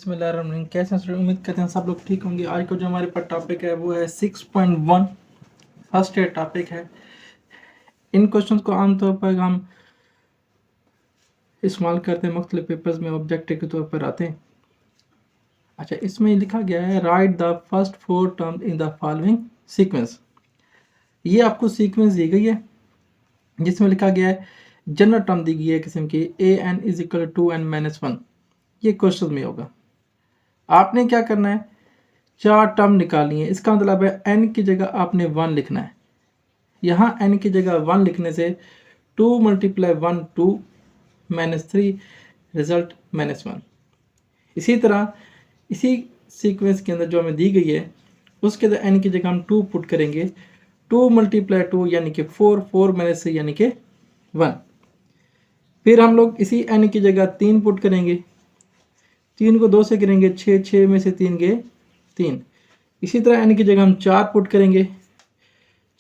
बिस्मिल्लाहिर्रहमानिर्रहीम। कैसे हैं स्टूडेंट? उम्मीद करते हैं सब लोग ठीक होंगे। आज का जो हमारे पास टॉपिक है वो है 6.1 फर्स्ट ईयर टॉपिक है। इन क्वेश्चंस को आमतौर पर हम इस्तेमाल करते हैं मुख्तलिफ पेपर्स में, ऑब्जेक्टिव के तौर पर आते हैं। अच्छा, इसमें लिखा गया है right the first 4 term in the following sequence. ये आपको सीक्वेंस दी गई है जिसमें लिखा गया है जनरल टर्म दी गई है किस्म की an is equal to n minus 1। ये क्वेश्चन में होगा। आपने क्या करना है, 4 टर्म निकालनी है। इसका मतलब है n की जगह आपने 1 लिखना है। यहाँ n की जगह 1 लिखने से 2 × 1 2 -3 रिजल्ट -1। इसी तरह इसी सीक्वेंस के अंदर जो हमें दी गई है उसके अंदर n की जगह हम 2 पुट करेंगे। 2 × 2 यानी कि 4 4 -3 यानी कि 1। फिर हम लोग इसी n की जगह 3 पुट करेंगे। 3 को 2 से करेंगे 6 6 में से 3 गए 3। इसी तरह n की जगह हम 4 पुट करेंगे।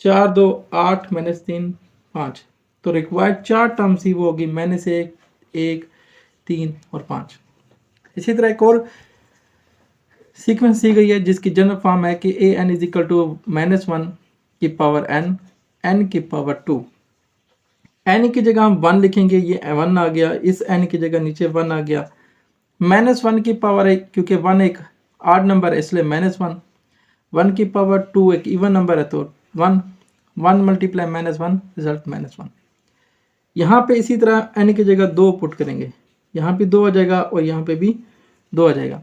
4 2 8 -3 5। तो रिक्वायर्ड 4 टर्म्स ही वो होगी -1 1 3 और 5। इसी तरह एक और सीक्वेंस दी गई है जिसकी जनरल फॉर्म है कि an इज इक्वल टू -1 की पावर n की पावर 2। n की जगह हम 1 लिखेंगे, ये 1 आ गया। इस n की जगह नीचे 1 आ गया। -1 की पावर है, क्योंकि 1 एक आड नंबर है इसलिए -1। 1 की पावर 2 एक इवन नंबर है तो 1 1 × -1 रिजल्ट -1। यहाँ पे इसी तरह n की जगह 2 पुट करेंगे। यहाँ भी 2 आ जाएगा और यहाँ पे भी 2 आ जाएगा।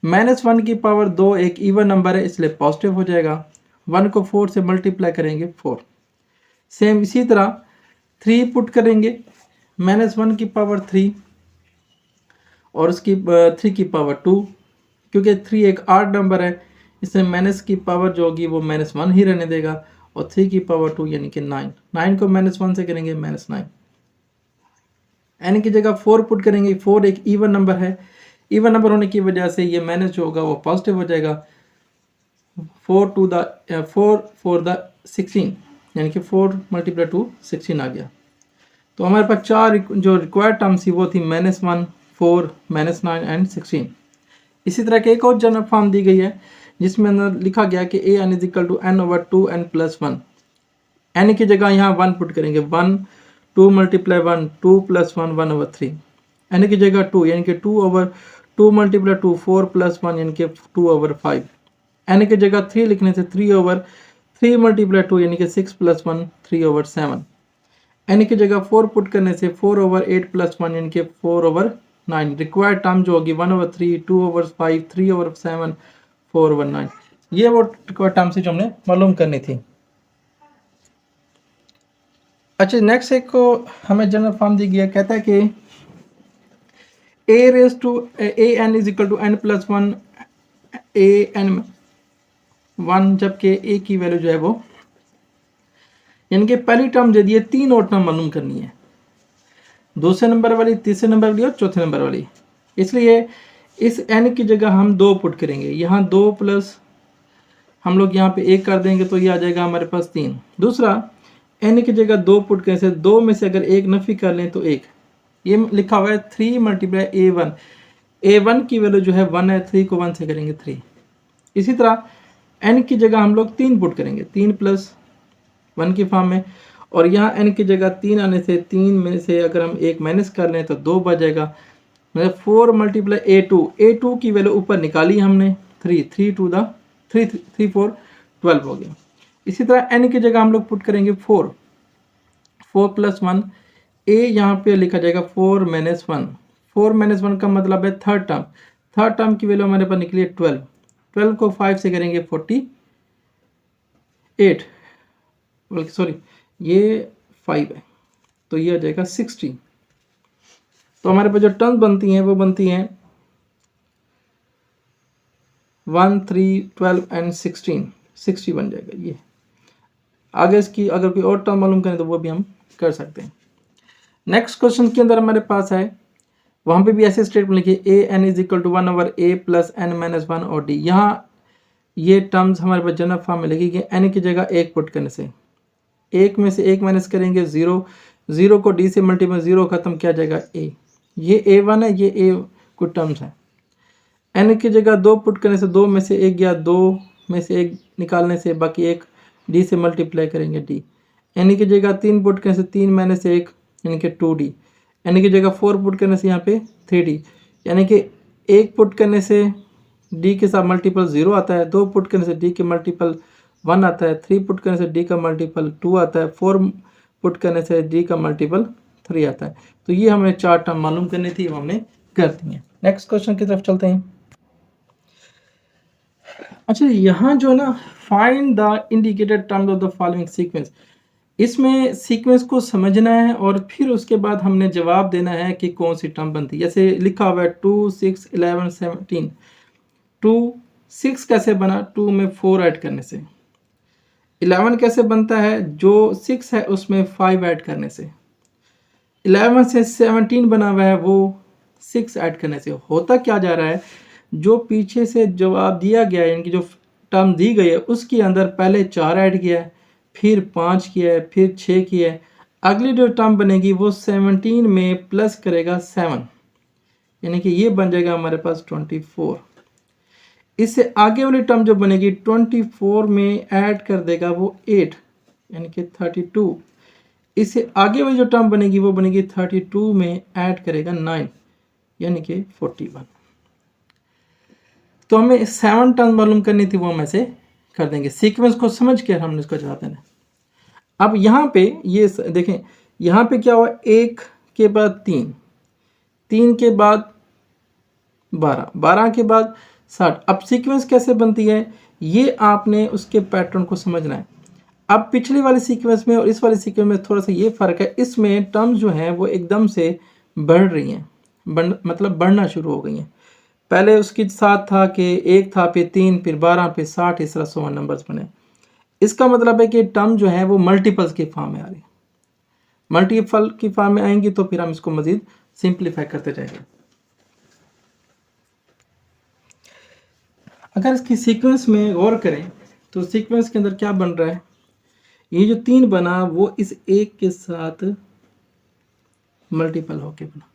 -1 की पावर 2 एक इवन नंबर है इसलिए पॉजिटिव हो जाएगा। 1 को 4 से मल्टीप्लाई करेंगे 4। सेम इसी तरह 3 पुट करेंगे। -1 की पावर 3 और उसकी 3 की पावर 2, क्योंकि 3 एक आड नंबर है इसमें माइनस की पावर जो होगी वो -1 ही रहने देगा। और 3 की पावर 2 यानी कि 9। 9 को -1 से करेंगे -9। n की जगह 4 पुट करेंगे। 4 एक इवन नंबर है, इवन नंबर होने की वजह से ये माइनस जो होगा वो पॉजिटिव हो जाएगा। 4 4 द 16 यानी कि 4 × 2 16 आ गया। तो हमारे पास 4 जो रिक्वायर्ड टर्म्स थी वो थी -1 4 -9 एंड 16। इसी तरह के एक और जनरल फॉर्म दी गई है जिसमें अंदर लिखा गया कि an is equal to n/2n + 1। n की जगह यहाँ 1 पुट करेंगे। 1 2 × 1 2 + 1 1/3। n की जगह 2 यानी कि 2/2 × 2 4 + 1 यानी कि 2/5। n की जगह 3 लिखने से 3/3 × 2 यानी कि 6 + 1 3/7। n की जगह 4 पुट करने से 4/8 + 1 यानी कि 4/9। रिक्वायर्ड टर्म जो होगी 1/3 2/5 3/7 4/9। ये वो रिक्वायर्ड टर्म से जो हमने मालूम करनी थी। अच्छा, नेक्स्ट एक को हमें जनरल फॉर्म दी गया, कहता है कि an is equal to n + 1 an 1, जबकि a की वैल्यू जो है वो यानी कि पहली टर्म जो दी है 3 और टर्म मालूम करनी है, दूसरे नंबर वाली, तीसरे नंबर वाली और चौथे नंबर वाली। इसलिए इस n की जगह हम 2 पुट करेंगे। यहाँ 2 प्लस हम लोग यहाँ पे 1 कर देंगे तो ये आ जाएगा हमारे पास 3। दूसरा n की जगह 2 पुट करने से 2 में से अगर 1 नफी कर लें तो 1। ये लिखा हुआ है 3 × a1। a1 की वैल्यू जो है 1 है, 3 को 1 से करेंगे 3। इसी तरह n की जगह हम लोग 3 पुट करेंगे, 3 + 1 की फॉर्म में। और यहाँ n की जगह 3 आने से 3 में से अगर हम 1 माइनस कर लें तो 2 बच जाएगा। मतलब 4 × a2 की वैल्यू ऊपर निकाली हमने 3 3 2 द 3 3 4 12 हो गया। इसी तरह n की जगह हम लोग पुट करेंगे 4 + 1। a यहाँ पे लिखा जाएगा 4 - 1। 4 - 1 का मतलब है थर्ड टर्म। थर्ड टर्म की वैल्यू हमारे पास निकली है 12। 12 को 5 से करेंगे 48, बल्कि सॉरी ये 5 है तो ये आ जाएगा 60। तो हमारे पास जो टर्म बनती हैं वो बनती हैं 1 3 12 एंड 16 60 बन जाएगा। ये आगे इसकी अगर कोई और टर्म मालूम करें तो वो भी हम कर सकते हैं। नेक्स्ट क्वेश्चन के अंदर हमारे पास है, वहाँ पे भी ऐसे स्टेटमेंट लिखिए an is equal to 1/a + n - 1 और d। यहाँ ये टर्म्स हमारे पास जनरल फॉर्म में लिखी n की जगह 1 पुट करने से 1 में से 1 माइनस करेंगे 0। 0 को d से मल्टीप्लाई 0 खत्म किया जाएगा a। ये a1 है, ये a कुछ टर्म्स हैं। एन की जगह 2 पुट करने से 2 में से एक गया, 2 में से एक निकालने से बाकी एक डी से मल्टीप्लाई करेंगे डी। एन की जगह 3 पुट करने से 3 माइनस से एक यानी कि 2d। एन की जगह 4 पुट करने से यहाँ पे 3d, यानी कि एक पुट करने से डी के साथ मल्टीपल 0 आता है, 2 पुट करने से डी के मल्टीपल 1 आता है, 3 पुट करने से डी का मल्टीपल 2 आता है, 4 पुट करने से डी का मल्टीपल 3 आता है। तो ये हमें 4 टर्म मालूम करनी थी, वो हमने कर दी है। नेक्स्ट क्वेश्चन की तरफ चलते हैं। अच्छा, यहाँ जो ना find the indicated terms of the following sequence, इसमें सीक्वेंस को समझना है और फिर उसके बाद हमने जवाब देना है कि कौन सी टर्म बनती है। जैसे लिखा हुआ है 2, 6, 11, 17। 2, 6 कैसे बना? 2 में 4 ऐड करने से। 11 कैसे बनता है? जो 6 है उसमें 5 ऐड करने से। 11 से 17 बना हुआ है, वो 6 ऐड करने से। होता क्या जा रहा है, जो पीछे से जवाब दिया गया है, इनकी जो टर्म दी गई है उसके अंदर पहले 4 ऐड किया है, फिर 5 किया है, फिर 6 किया है। अगली जो टर्म बनेगी वो 17 में प्लस करेगा 7, यानी कि ये बन जाएगा हमारे पास 24। इससे आगे वाली टर्म जो बनेगी 24 में ऐड कर देगा वो 8, यानी कि 32। इससे आगे वाली जो टर्म बनेगी वो बनेगी 32 में ऐड करेगा 9, यानी कि 41। तो हमें 7 टर्म मालूम करनी थी, वो हम ऐसे कर देंगे। सीक्वेंस को समझ के हमने इसको जवाब देना। अब यहाँ पे ये देखें, यहाँ पे क्या हुआ, 1 के बाद 3, 3 के बाद 12, 12 के बाद 60। अब सीक्वेंस कैसे बनती है, ये आपने उसके पैटर्न को समझना है। अब पिछली वाली सीक्वेंस में और इस वाली सीक्वेंस में थोड़ा सा ये फ़र्क है, इसमें टर्म्स जो हैं वो एकदम से बढ़ रही हैं, मतलब बढ़ना शुरू हो गई हैं। पहले उसके साथ था कि 1 था, फिर 3, फिर 12, फिर 60, इस तरह 100 नंबर्स बने। इसका मतलब है कि टर्म जो है वो मल्टीपल्स की फॉर्म में आ रही है। मल्टीपल की फॉर्म में आएंगी तो फिर हम इसको मज़ीद सिंप्लीफाई करते जाएंगे। अगर इसकी सीक्वेंस में गौर करें तो सीक्वेंस के अंदर क्या बन रहा है, ये जो 3 बना वो इस 1 के साथ मल्टीपल होके बना।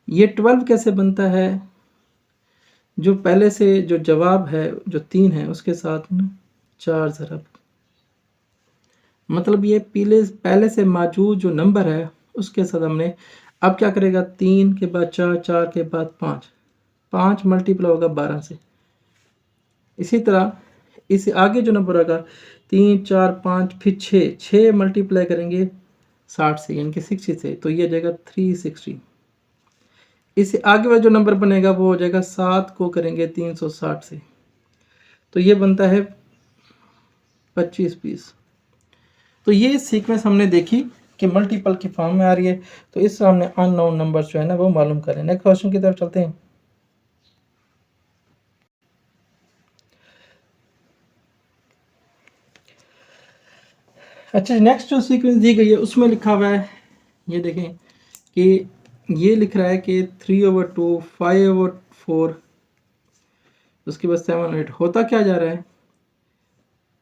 ये 12 कैसे बनता है, जो पहले से जो जवाब है जो 3 है उसके साथ ना 4 ज़रब, मतलब ये पहले से मौजूद जो नंबर है उसके साथ हमने, अब क्या करेगा, 3 के बाद 4, 4 के बाद 5, 5 मल्टीप्लाई होगा 12 से। इसी तरह इससे आगे जो नंबर होगा 3, 4, 5, फिर 6, 6 मल्टीप्लाई करेंगे 60 से, यानी कि 60 से, तो ये हो जाएगा 360। इससे आगे वाला जो नंबर बनेगा वो हो जाएगा 7 को करेंगे 360 से, तो ये बनता है 25, 20। तो ये सीक्वेंस हमने देखी कि मल्टीपल की फॉर्म में आ रही है, तो इससे हमने अननोन नंबर जो है ना वो मालूम करें। नेक्स्ट क्वेश्चन की तरफ चलते हैं। अच्छा, नेक्स्ट जो सीक्वेंस दी गई है उसमें लिखा हुआ है, ये देखें कि ये लिख रहा है कि 3/2, 5/4, उसके बाद 7/8। होता क्या जा रहा है,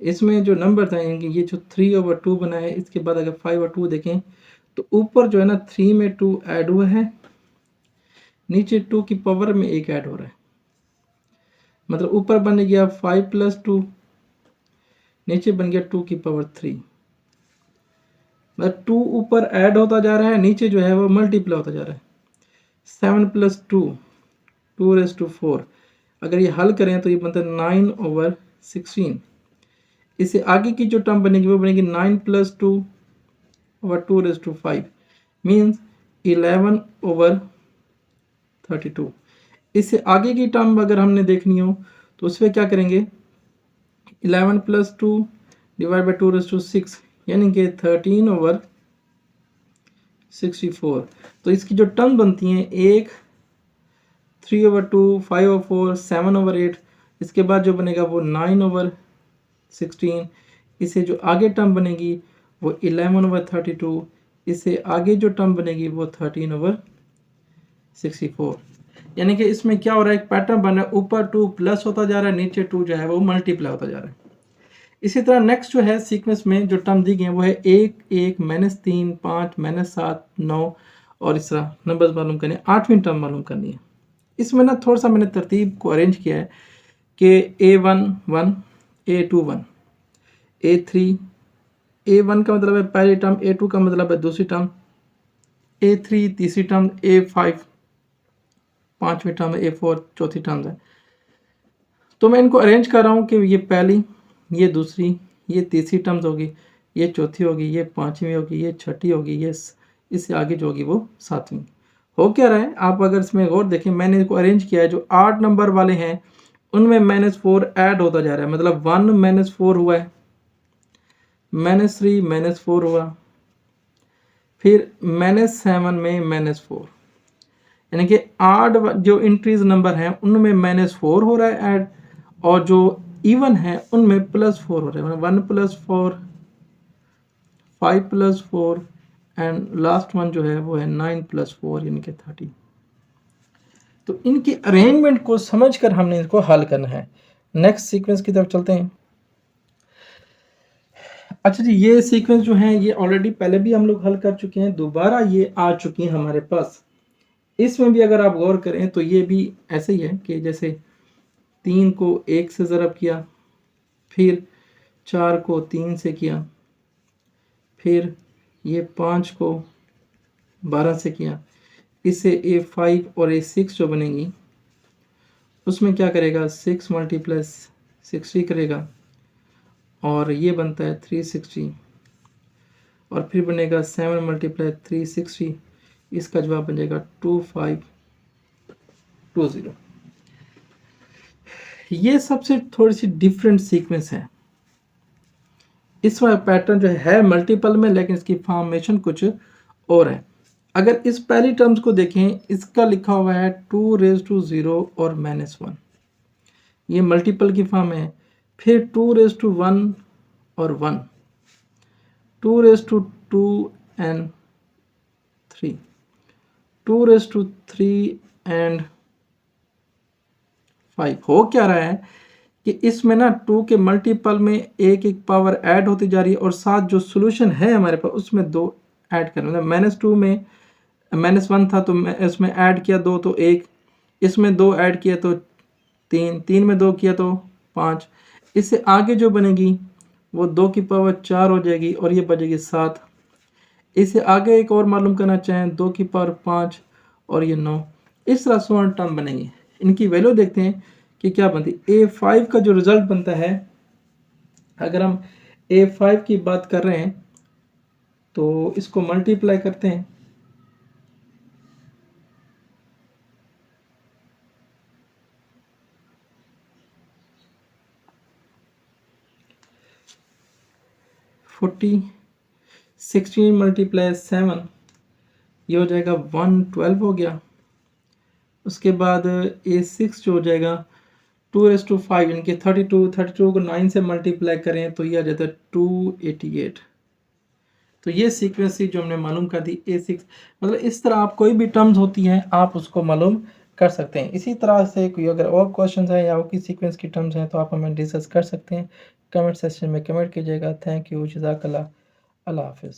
इसमें जो नंबर था, यानी कि ये जो 3/2 बना है, इसके बाद अगर 5/2 देखें तो ऊपर जो है ना 3 में 2 ऐड हुआ है, नीचे 2 की पावर में 1 ऐड हो रहा है, मतलब ऊपर बन गया 5 + 2, नीचे बन गया 2 की पावर 3। मतलब 2 ऊपर ऐड होता जा रहा है, नीचे जो है वो मल्टीप्लाई होता जा रहा है। 7 + 2, 2⁴। अगर ये हल करें तो ये बनता है 9/16। इससे आगे की जो टर्म बनेगी वो बनेगी 9 + 2/2⁵, मीन्स 11/32। इससे आगे की टर्म अगर हमने देखनी हो तो उसमें क्या करेंगे, 11 + 2 / 2⁶, यानी कि 13/64। तो इसकी जो टर्म बनती हैं, एक 3/2, 5/4, 7/8, इसके बाद जो बनेगा वो 9/16। इससे जो आगे टर्म बनेगी वो 11/32, इससे आगे जो टर्म बनेगी वो 13/64। यानी कि इसमें क्या हो रहा है, एक पैटर्न बन रहा है, ऊपर 2 प्लस होता जा रहा है, नीचे 2 जो है वो मल्टीप्लाई होता जा रहा है। इसी तरह नेक्स्ट जो है सीक्वेंस में जो टर्म दी गई है वो है 1, 1, -3, 5, -7, 9, और इस तरह नंबर्स मालूम करने। 8वीं टर्म मालूम करनी है। इसमें ना थोड़ा सा मैंने तरतीब को अरेंज किया है कि A1 1, A2 1, A3, A1 का मतलब है पहली टर्म, A2 का मतलब है दूसरी टर्म, A3 तीसरी टर्म, A5 पांचवी टर्म, A4 चौथी टर्म है। तो मैं इनको अरेंज कर रहा हूँ कि ये पहली, ये दूसरी, ये तीसरी टर्म्स होगी, ये चौथी होगी, ये पांचवी होगी, ये छठी होगी, ये इससे आगे जो होगी वो सातवीं। हो क्या रहा है, आप अगर इसमें गौर देखें, मैंने इनको अरेंज किया है, जो 8 नंबर वाले हैं उनमें -4 ऐड होता जा रहा है, मतलब 1 -4 हुआ है, -3 -4 हुआ, फिर -7 में -4, यानी कि 8 जो इंट्रीज नंबर हैं उनमें -4 हो रहा है ऐड, और जो इवन है उनमें +4 हो रहा है, मतलब 1 + 4, 5 + 4 एंड लास्ट वन जो है वो है 9 + 4 यानी कि 30। तो इनकी अरेंजमेंट को समझकर हमने इसको हल करना है। नेक्स्ट सीक्वेंस की तरफ चलते हैं। अच्छा जी, ये सीक्वेंस जो है ये ऑलरेडी पहले भी हम लोग हल कर चुके हैं, दोबारा ये आ चुकी हैं हमारे पास। इसमें भी अगर आप गौर करें तो ये भी ऐसे ही है कि जैसे 3 को 1 से ज़रब किया, फिर 4 को 3 से किया, फिर ये 5 को 12 से किया, इससे A5 और A6 जो बनेगी उसमें क्या करेगा, 6 × 60 करेगा, और ये बनता है 360, और फिर बनेगा 7 × 360, इसका जवाब बनेगा 2520। ये सबसे थोड़ी सी डिफरेंट सीक्वेंस है। इस वाला पैटर्न जो है मल्टीपल में, लेकिन इसकी फॉर्मेशन कुछ और है। अगर इस पहली टर्म्स को देखें, इसका लिखा हुआ है 2⁻0 और -1, ये मल्टीपल की फॉर्म है। फिर 2⁻1 और 1, 2⁻2 एंड 3, 2⁻3 एंड 5। हो क्या रहा है कि इसमें ना 2 के मल्टीपल में एक एक पावर ऐड होती जा रही है, और साथ जो सोल्यूशन है हमारे पास उसमें 2 ऐड करना, मतलब -2 में -1 था तो इसमें ऐड किया 2 तो 1, इसमें 2 ऐड किया तो 3, 3 में 2 किया तो 5, इससे आगे जो बनेगी वो 2 की पावर 4 हो जाएगी और ये बचेगी 7। इससे आगे एक और मालूम करना चाहें, 2 की पावर 5 और ये 9, इस तरह 16 टर्म बनेंगी। इनकी वैल्यू देखते हैं कि क्या बनती है। A5 का जो रिजल्ट बनता है, अगर हम A5 की बात कर रहे हैं तो इसको मल्टीप्लाई करते हैं, फोर्टी 16 × 7, ये हो जाएगा 112 हो गया। उसके बाद A6 जो हो जाएगा 2⁻5, इनके 32 को 9 से मल्टीप्लाई करें तो ये आ जाता है 288। तो ये सीक्वेंस थी जो हमने मालूम कर दी A6। मतलब इस तरह आप कोई भी टर्म्स होती हैं आप उसको मालूम कर सकते हैं। इसी तरह से कोई अगर और क्वेश्चन है या और किसी सीक्वेंस की टर्म्स हैं तो आप हमें डिस्कस कर सकते हैं। कमेंट सेक्शन में कमेंट कीजिएगा। थैंक यू, जज़ाकल्लाह, अल्लाह हाफ़िज़।